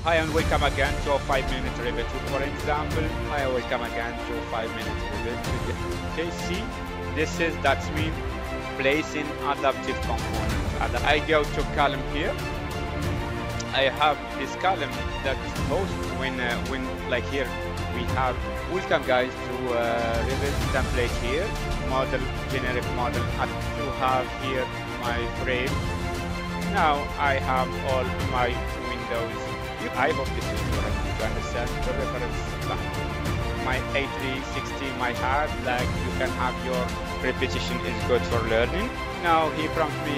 Hi and welcome again to a 5-minute Revit. For example, hi, welcome again to 5-minute Revit. Okay, see, that's me placing adaptive components. And I go to column here. I have this column that hosts when like here we have welcome guys to Revit template here, model, generic model, and to have here my frame. Now I have all my windows. I hope this is correct to understand the reference line. My A360, my hard, like you can have your repetition is good for learning. Now he prompts me